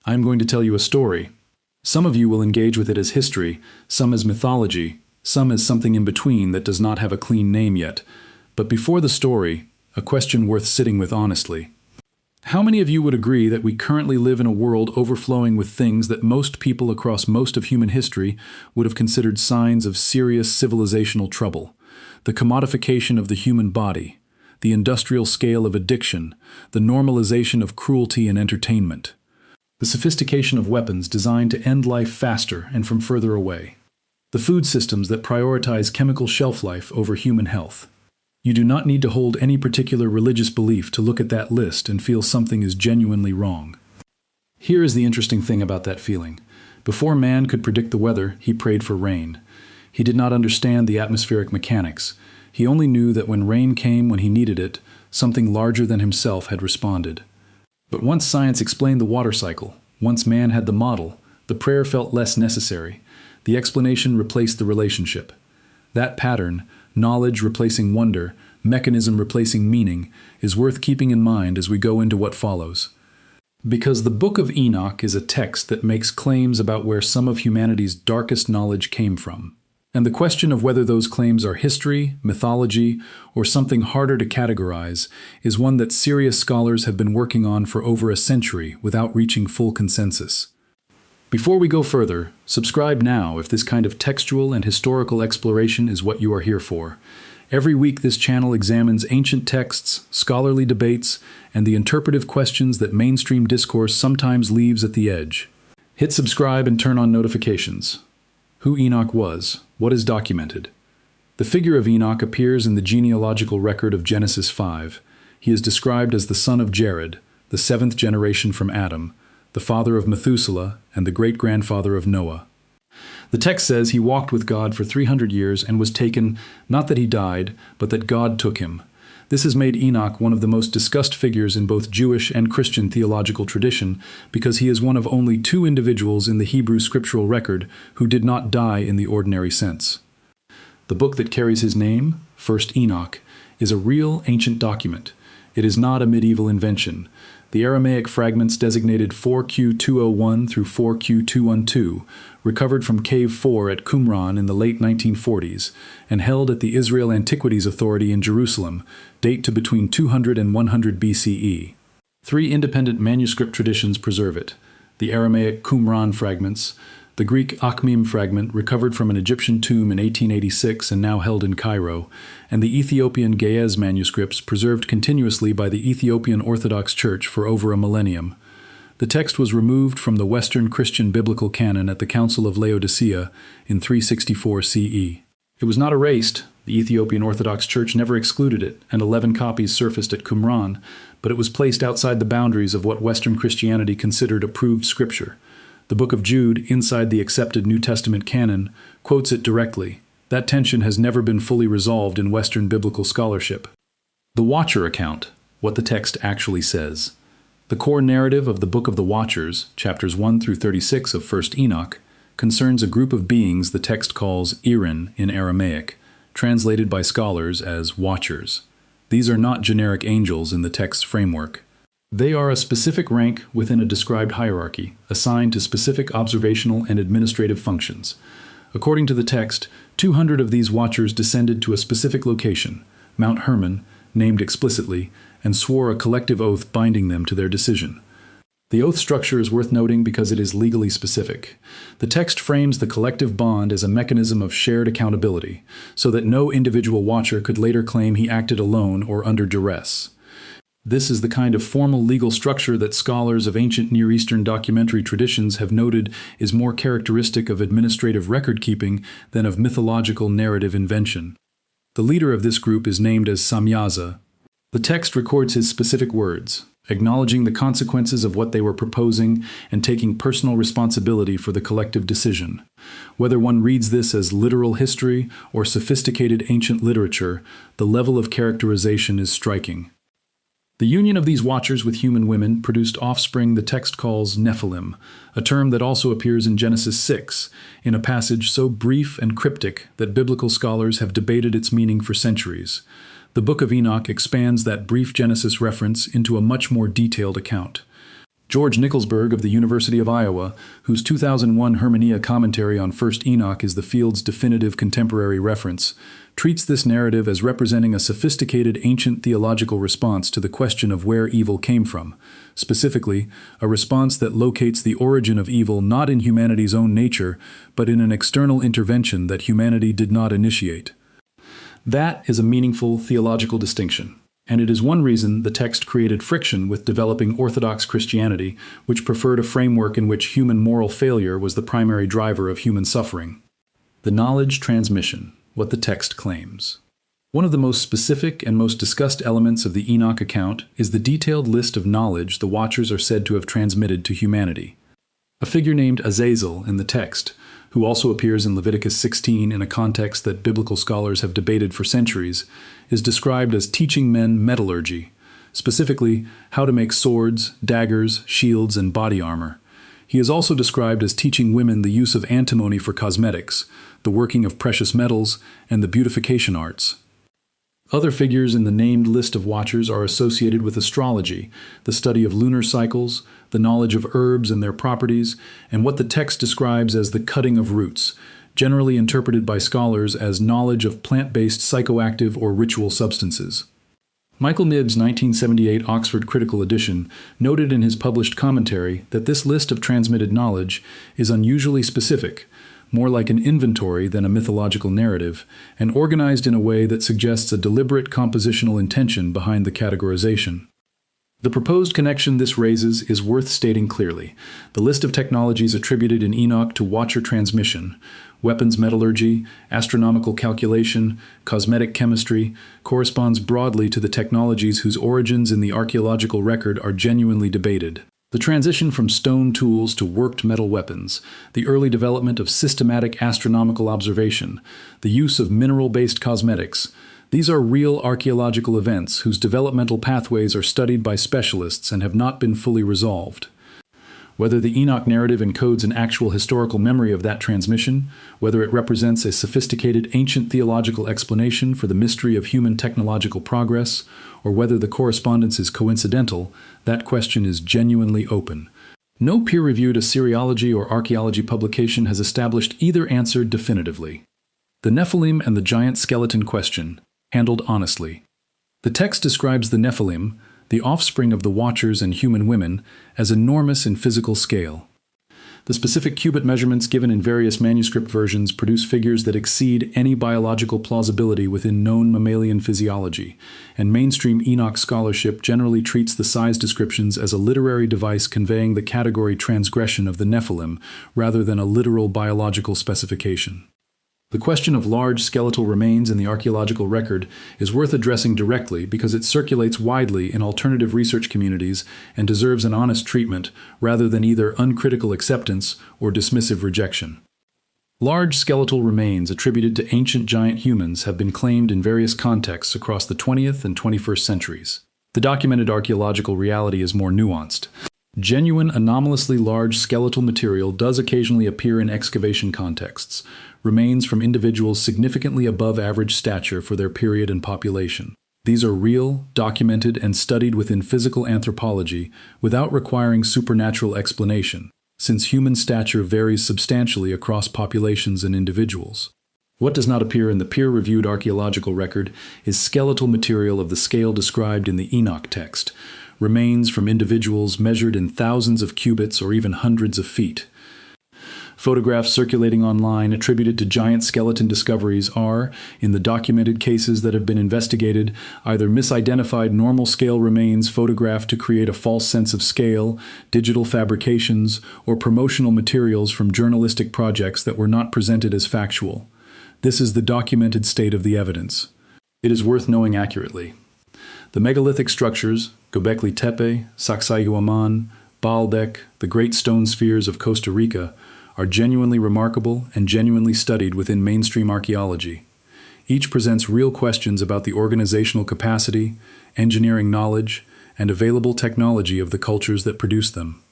I am going to tell you a story. Some of you will engage with it as history, some as mythology, some as something in between that does not have a clean name yet. But before the story, a question worth sitting with honestly. How many of you would agree that we currently live in a world overflowing with things that most people across most of human history would have considered signs of serious civilizational trouble? The commodification of the human body, the industrial scale of addiction, the normalization of cruelty and entertainment, the sophistication of weapons designed to end life faster and from further away, the food systems that prioritize chemical shelf life over human health. You do not need to hold any particular religious belief to look at that list and feel something is genuinely wrong. Here is the interesting thing about that feeling. Before man could predict the weather, he prayed for rain. He did not understand the atmospheric mechanics. He only knew that when rain came when he needed it, something larger than himself had responded. But once science explained the water cycle, once man had the model, the prayer felt less necessary. The explanation replaced the relationship. That pattern, knowledge replacing wonder, mechanism replacing meaning, is worth keeping in mind as we go into what follows. Because the Book of Enoch is a text that makes claims about where some of humanity's darkest knowledge came from. And the question of whether those claims are history, mythology, or something harder to categorize is one that serious scholars have been working on for over a century without reaching full consensus. Before we go further, subscribe now if this kind of textual and historical exploration is what you are here for. Every week this channel examines ancient texts, scholarly debates, and the interpretive questions that mainstream discourse sometimes leaves at the edge. Hit subscribe and turn on notifications. Who Enoch was, what is documented. The figure of Enoch appears in the genealogical record of Genesis 5. He is described as the son of Jared, the seventh generation from Adam, the father of Methuselah, and the great-grandfather of Noah. The text says he walked with God for 300 years and was taken, not that he died, but that God took him. This has made Enoch one of the most discussed figures in both Jewish and Christian theological tradition because he is one of only two individuals in the Hebrew scriptural record who did not die in the ordinary sense. The book that carries his name, 1st Enoch, is a real ancient document. It is not a medieval invention. The Aramaic fragments designated 4Q201 through 4Q212, recovered from Cave 4 at Qumran in the late 1940s, and held at the Israel Antiquities Authority in Jerusalem, date to between 200 and 100 BCE. Three independent manuscript traditions preserve it: the Aramaic Qumran fragments, the Greek Akhmim fragment recovered from an Egyptian tomb in 1886 and now held in Cairo, and the Ethiopian Ge'ez manuscripts preserved continuously by the Ethiopian Orthodox Church for over a millennium. The text was removed from the Western Christian biblical canon at the Council of Laodicea in 364 CE. It was not erased. The Ethiopian Orthodox Church never excluded it, and 11 copies surfaced at Qumran, but it was placed outside the boundaries of what Western Christianity considered approved scripture. The Book of Jude, inside the accepted New Testament canon, quotes it directly. That tension has never been fully resolved in Western biblical scholarship. The Watcher account, what the text actually says. The core narrative of the Book of the Watchers, chapters 1 through 36 of 1st Enoch, concerns a group of beings the text calls Irin in Aramaic, translated by scholars as Watchers. These are not generic angels in the text's framework. They are a specific rank within a described hierarchy, assigned to specific observational and administrative functions. According to the text, 200 of these watchers descended to a specific location, Mount Hermon, named explicitly, and swore a collective oath binding them to their decision. The oath structure is worth noting because it is legally specific. The text frames the collective bond as a mechanism of shared accountability, so that no individual watcher could later claim he acted alone or under duress. This is the kind of formal legal structure that scholars of ancient Near Eastern documentary traditions have noted is more characteristic of administrative record-keeping than of mythological narrative invention. The leader of this group is named as Samyaza. The text records his specific words, acknowledging the consequences of what they were proposing and taking personal responsibility for the collective decision. Whether one reads this as literal history or sophisticated ancient literature, the level of characterization is striking. The union of these watchers with human women produced offspring the text calls Nephilim, a term that also appears in Genesis 6, in a passage so brief and cryptic that biblical scholars have debated its meaning for centuries. The Book of Enoch expands that brief Genesis reference into a much more detailed account. George Nicholsburg of the University of Iowa, whose 2001 Hermenia commentary on First Enoch is the field's definitive contemporary reference, treats this narrative as representing a sophisticated ancient theological response to the question of where evil came from, specifically, a response that locates the origin of evil not in humanity's own nature, but in an external intervention that humanity did not initiate. That is a meaningful theological distinction, and it is one reason the text created friction with developing Orthodox Christianity, which preferred a framework in which human moral failure was the primary driver of human suffering. The knowledge transmission, what the text claims. One of the most specific and most discussed elements of the Enoch account is the detailed list of knowledge the Watchers are said to have transmitted to humanity. A figure named Azazel in the text, who also appears in Leviticus 16 in a context that biblical scholars have debated for centuries, is described as teaching men metallurgy, specifically how to make swords, daggers, shields, and body armor. He is also described as teaching women the use of antimony for cosmetics, the working of precious metals, and the beautification arts. Other figures in the named list of Watchers are associated with astrology, the study of lunar cycles, the knowledge of herbs and their properties, and what the text describes as the cutting of roots, generally interpreted by scholars as knowledge of plant-based psychoactive or ritual substances. Michael Nibb's 1978 Oxford Critical Edition noted in his published commentary that this list of transmitted knowledge is unusually specific, more like an inventory than a mythological narrative, and organized in a way that suggests a deliberate compositional intention behind the categorization. The proposed connection this raises is worth stating clearly. The list of technologies attributed in Enoch to Watcher transmission, weapons metallurgy, astronomical calculation, cosmetic chemistry, corresponds broadly to the technologies whose origins in the archaeological record are genuinely debated. The transition from stone tools to worked metal weapons, the early development of systematic astronomical observation, the use of mineral-based cosmetics, these are real archaeological events whose developmental pathways are studied by specialists and have not been fully resolved. Whether the Enoch narrative encodes an actual historical memory of that transmission, whether it represents a sophisticated ancient theological explanation for the mystery of human technological progress, or whether the correspondence is coincidental, that question is genuinely open. No peer-reviewed Assyriology or archaeology publication has established either answer definitively. The Nephilim and the giant skeleton question, handled honestly. The text describes the Nephilim, the offspring of the Watchers and human women, as enormous in physical scale. The specific cubit measurements given in various manuscript versions produce figures that exceed any biological plausibility within known mammalian physiology, and mainstream Enoch scholarship generally treats the size descriptions as a literary device conveying the category transgression of the Nephilim, rather than a literal biological specification. The question of large skeletal remains in the archaeological record is worth addressing directly because it circulates widely in alternative research communities and deserves an honest treatment rather than either uncritical acceptance or dismissive rejection. Large skeletal remains attributed to ancient giant humans have been claimed in various contexts across the 20th and 21st centuries. The documented archaeological reality is more nuanced. Genuine, anomalously large skeletal material does occasionally appear in excavation contexts, remains from individuals significantly above average stature for their period and population. These are real, documented, and studied within physical anthropology without requiring supernatural explanation, since human stature varies substantially across populations and individuals. What does not appear in the peer-reviewed archaeological record is skeletal material of the scale described in the Enoch text, remains from individuals measured in thousands of cubits or even hundreds of feet. Photographs circulating online attributed to giant skeleton discoveries are, in the documented cases that have been investigated, either misidentified normal scale remains photographed to create a false sense of scale, digital fabrications, or promotional materials from journalistic projects that were not presented as factual. This is the documented state of the evidence. It is worth knowing accurately. The megalithic structures, Göbekli Tepe, Sacsayhuaman, Baalbek, the great stone spheres of Costa Rica, are genuinely remarkable and genuinely studied within mainstream archaeology. Each presents real questions about the organizational capacity, engineering knowledge, and available technology of the cultures that produced them.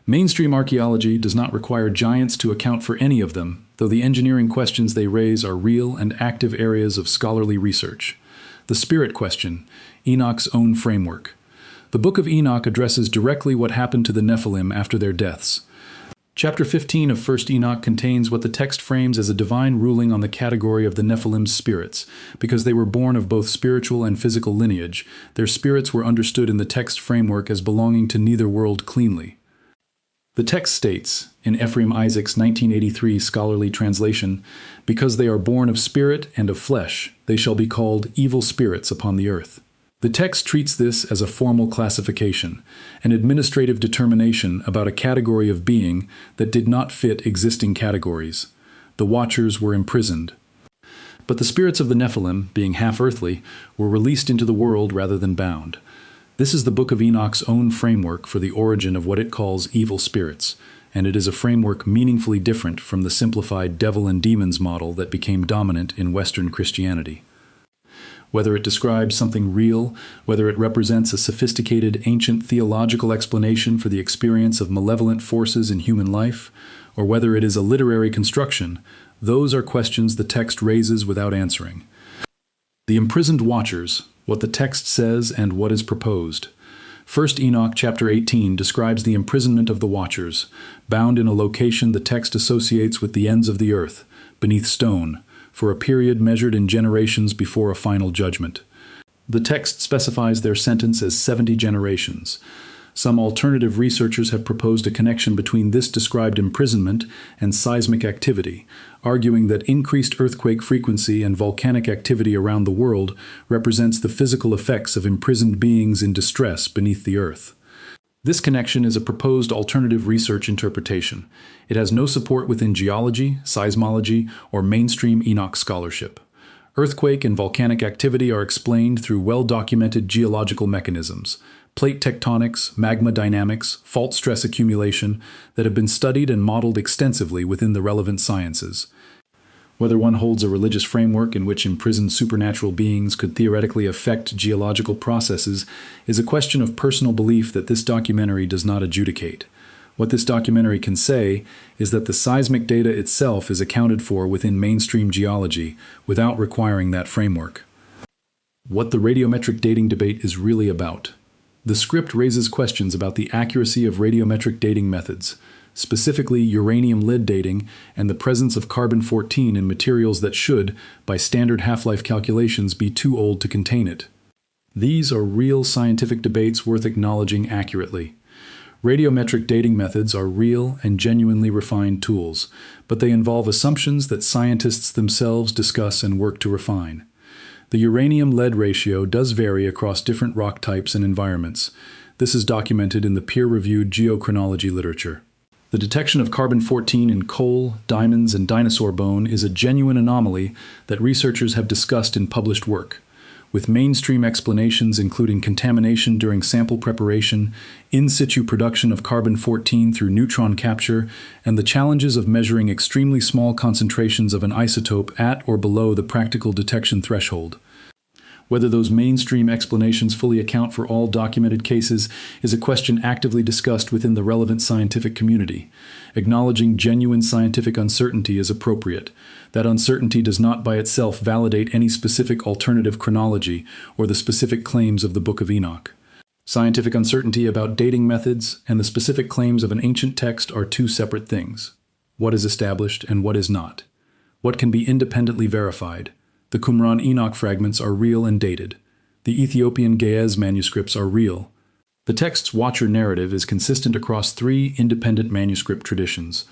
Mainstream archaeology does not require giants to account for any of them, though the engineering questions they raise are real and active areas of scholarly research. The spirit question, Enoch's own framework. The Book of Enoch addresses directly what happened to the Nephilim after their deaths. Chapter 15 of 1st Enoch contains what the text frames as a divine ruling on the category of the Nephilim's spirits. Because they were born of both spiritual and physical lineage, their spirits were understood in the text framework as belonging to neither world cleanly. The text states, in Ephraim Isaac's 1983 scholarly translation, "Because they are born of spirit and of flesh, they shall be called evil spirits upon the earth." The text treats this as a formal classification, an administrative determination about a category of being that did not fit existing categories. The Watchers were imprisoned. But the spirits of the Nephilim, being half-earthly, were released into the world rather than bound. This is the Book of Enoch's own framework for the origin of what it calls evil spirits, and it is a framework meaningfully different from the simplified devil and demons model that became dominant in Western Christianity. Whether it describes something real, whether it represents a sophisticated ancient theological explanation for the experience of malevolent forces in human life, or whether it is a literary construction, those are questions the text raises without answering. The imprisoned Watchers, what the text says and what is proposed. 1st Enoch chapter 18 describes the imprisonment of the Watchers, bound in a location the text associates with the ends of the earth, beneath stone, for a period measured in generations before a final judgment. The text specifies their sentence as 70 generations. Some alternative researchers have proposed a connection between this described imprisonment and seismic activity, arguing that increased earthquake frequency and volcanic activity around the world represents the physical effects of imprisoned beings in distress beneath the earth. This connection is a proposed alternative research interpretation. It has no support within geology, seismology, or mainstream Enoch scholarship. Earthquake and volcanic activity are explained through well-documented geological mechanisms, plate tectonics, magma dynamics, fault stress accumulation, that have been studied and modeled extensively within the relevant sciences. Whether one holds a religious framework in which imprisoned supernatural beings could theoretically affect geological processes is a question of personal belief that this documentary does not adjudicate. What this documentary can say is that the seismic data itself is accounted for within mainstream geology without requiring that framework. What the radiometric dating debate is really about. The script raises questions about the accuracy of radiometric dating methods, specifically uranium lead dating and the presence of carbon-14 in materials that should, by standard half-life calculations, be too old to contain it. These are real scientific debates worth acknowledging accurately. Radiometric dating methods are real and genuinely refined tools, but they involve assumptions that scientists themselves discuss and work to refine. The uranium-lead ratio does vary across different rock types and environments. This is documented in the peer-reviewed geochronology literature. The detection of carbon-14 in coal, diamonds, and dinosaur bone is a genuine anomaly that researchers have discussed in published work, with mainstream explanations including contamination during sample preparation, in-situ production of carbon-14 through neutron capture, and the challenges of measuring extremely small concentrations of an isotope at or below the practical detection threshold. Whether those mainstream explanations fully account for all documented cases is a question actively discussed within the relevant scientific community. Acknowledging genuine scientific uncertainty is appropriate. That uncertainty does not by itself validate any specific alternative chronology or the specific claims of the Book of Enoch. Scientific uncertainty about dating methods and the specific claims of an ancient text are two separate things. What is established and what is not? What can be independently verified? The Qumran Enoch fragments are real and dated. The Ethiopian Ge'ez manuscripts are real. The text's Watcher narrative is consistent across three independent manuscript traditions.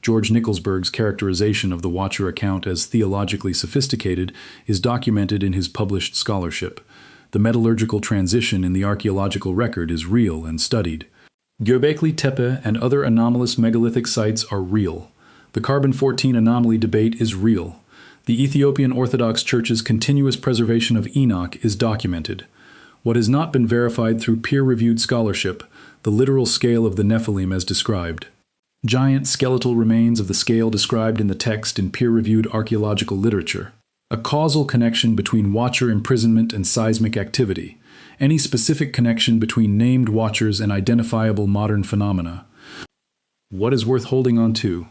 George Nicholsburg's characterization of the Watcher account as theologically sophisticated is documented in his published scholarship. The metallurgical transition in the archaeological record is real and studied. Göbekli Tepe and other anomalous megalithic sites are real. The carbon-14 anomaly debate is real. The Ethiopian Orthodox Church's continuous preservation of Enoch is documented. What has not been verified through peer-reviewed scholarship, the literal scale of the Nephilim as described. Giant skeletal remains of the scale described in the text in peer-reviewed archaeological literature. A causal connection between Watcher imprisonment and seismic activity. Any specific connection between named Watchers and identifiable modern phenomena. What is worth holding on to?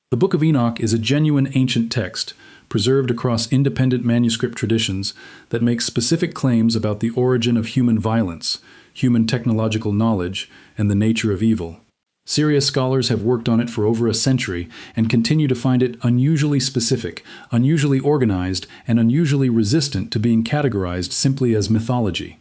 The Book of Enoch is a genuine ancient text, preserved across independent manuscript traditions that makes specific claims about the origin of human violence, human technological knowledge, and the nature of evil. Serious scholars have worked on it for over a century and continue to find it unusually specific, unusually organized, and unusually resistant to being categorized simply as mythology.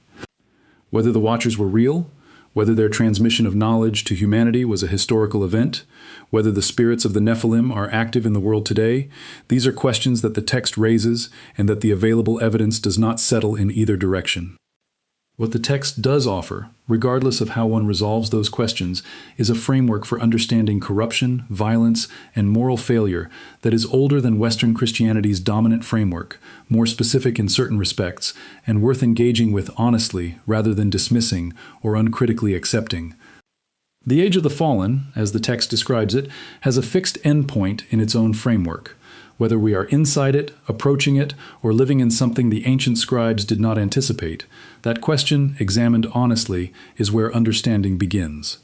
Whether the Watchers were real, whether their transmission of knowledge to humanity was a historical event, whether the spirits of the Nephilim are active in the world today, these are questions that the text raises and that the available evidence does not settle in either direction. What the text does offer, regardless of how one resolves those questions, is a framework for understanding corruption, violence, and moral failure that is older than Western Christianity's dominant framework, more specific in certain respects, and worth engaging with honestly rather than dismissing or uncritically accepting. The Age of the Fallen, as the text describes it, has a fixed endpoint in its own framework. Whether we are inside it, approaching it, or living in something the ancient scribes did not anticipate, that question, examined honestly, is where understanding begins.